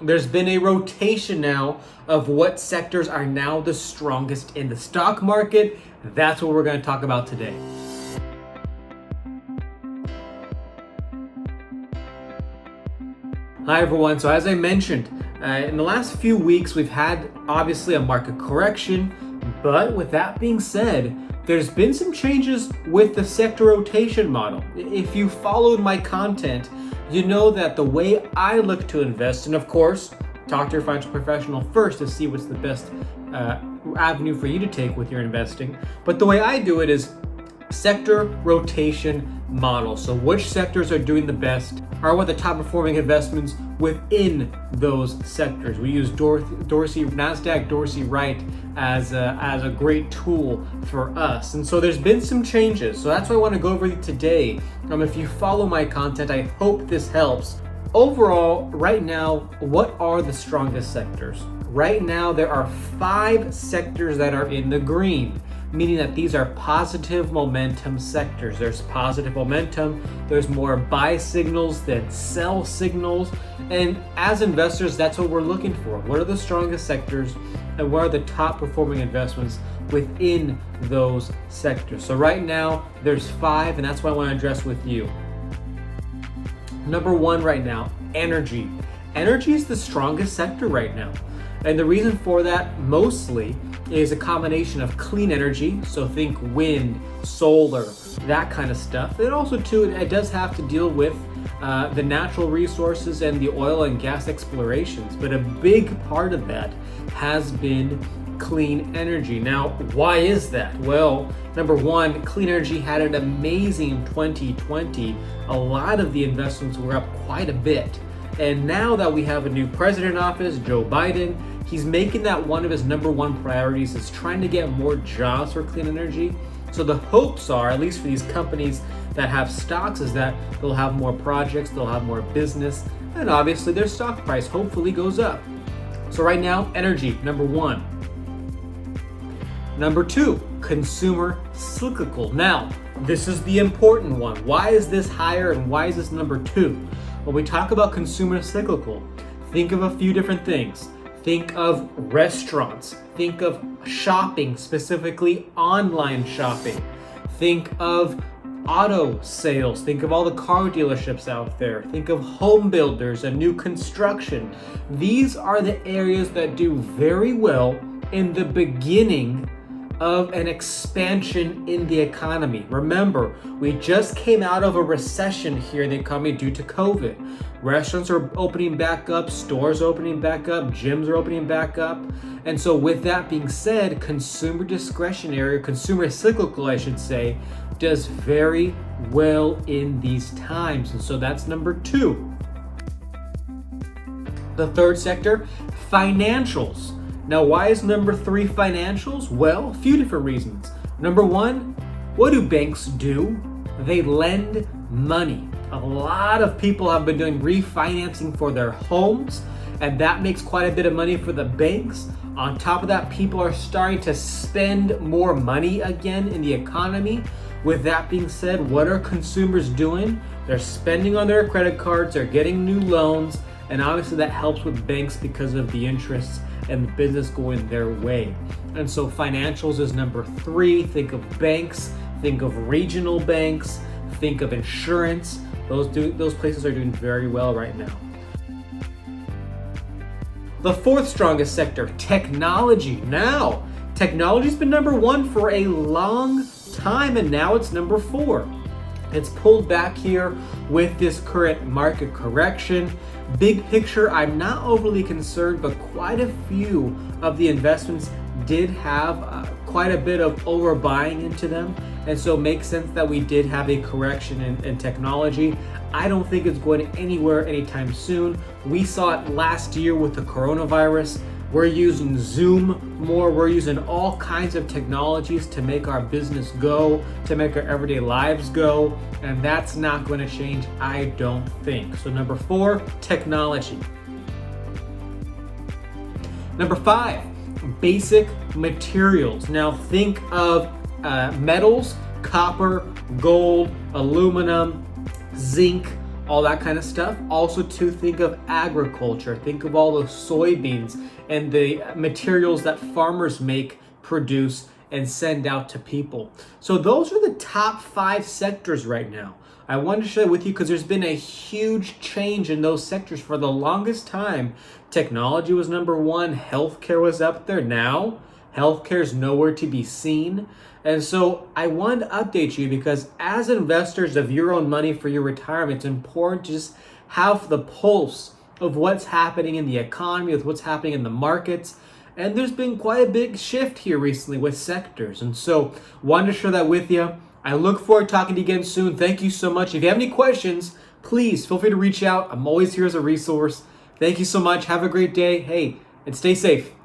there's been a rotation now of what sectors are now the strongest in the stock market. That's what we're going to talk about today. Hi everyone, so as I mentioned, in the last few weeks we've had obviously a market correction, but with that being said, there's been some changes with the sector rotation model. If you followed my content, you know that the way I look to invest, and of course, talk to your financial professional first to see what's the best avenue for you to take with your investing. But the way I do it is sector rotation model. So which sectors are doing the best, are what the top performing investments within those sectors. We use Dorsey, Nasdaq, Dorsey, Wright as a great tool for us. And so there's been some changes. So that's what I want to go over today. If you follow my content, I hope this helps. Overall, right now, what are the strongest sectors? Right now, there are 5 sectors that are in the green, meaning that these are positive momentum sectors. There's positive momentum, there's more buy signals than sell signals. And as investors, that's what we're looking for. What are the strongest sectors and what are the top performing investments within those sectors? So right now, there's 5, and that's what I want to address with you. Number 1 right now, energy. Energy is the strongest sector right now. And the reason for that mostly is a combination of clean energy, so think wind, solar, that kind of stuff. And also too, it does have to deal with the natural resources and the oil and gas explorations. But a big part of that has been clean energy. Now, why is that? Well, number 1, clean energy had an amazing 2020. A lot of the investments were up quite a bit. And now that we have a new president in office, Joe Biden, he's making that one of his number 1 priorities is trying to get more jobs for clean energy. So the hopes are, at least for these companies that have stocks, is that they'll have more projects, they'll have more business, and obviously their stock price hopefully goes up. So right now, energy, number 1. Number 2, consumer cyclical. Now, this is the important one. Why is this higher and why is this number 2? When we talk about consumer cyclical, think of a few different things. Think of restaurants. Think of shopping, specifically online shopping. Think of auto sales. Think of all the car dealerships out there. Think of home builders and new construction. These are the areas that do very well in the beginning of an expansion in the economy. Remember, we just came out of a recession here in the economy due to COVID. Restaurants are opening back up, stores are opening back up, gyms are opening back up. And so with that being said, consumer discretionary, consumer cyclical, I should say, does very well in these times. And so that's number 2. The third sector, financials. Now, why is number 3 financials? Well, a few different reasons. Number 1, what do banks do? They lend money. A lot of people have been doing refinancing for their homes, and that makes quite a bit of money for the banks. On top of that, people are starting to spend more money again in the economy. With that being said, what are consumers doing? They're spending on their credit cards, they're getting new loans, and obviously that helps with banks because of the interests and the business going their way. And so financials is number 3. Think of banks, think of regional banks, think of insurance. Those places are doing very well right now. The 4th strongest sector, technology. Now, technology's been number 1 for a long time, and now it's number 4. It's pulled back here with this current market correction. Big picture, I'm not overly concerned, but quite a few of the investments did have quite a bit of overbuying into them. And so it makes sense that we did have a correction in technology. I don't think it's going anywhere anytime soon. We saw it last year with the coronavirus. We're using Zoom more. We're using all kinds of technologies to make our business go, to make our everyday lives go. And that's not going to change, I don't think. So number 4, technology. Number 5, basic materials. Now think of metals, copper, gold, aluminum, zinc, all that kind of stuff. Also to think of agriculture, think of all the soybeans and the materials that farmers produce, and send out to people. So those are the top 5 sectors right now. I wanted to share with you because there's been a huge change in those sectors. For the longest time, technology was number 1, healthcare was up there. Now, healthcare is nowhere to be seen. And so I wanted to update you because as investors of your own money for your retirement, it's important to just have the pulse of what's happening in the economy, with what's happening in the markets. And there's been quite a big shift here recently with sectors. And so wanted to share that with you. I look forward to talking to you again soon. Thank you so much. If you have any questions, please feel free to reach out. I'm always here as a resource. Thank you so much. Have a great day. Hey, and stay safe.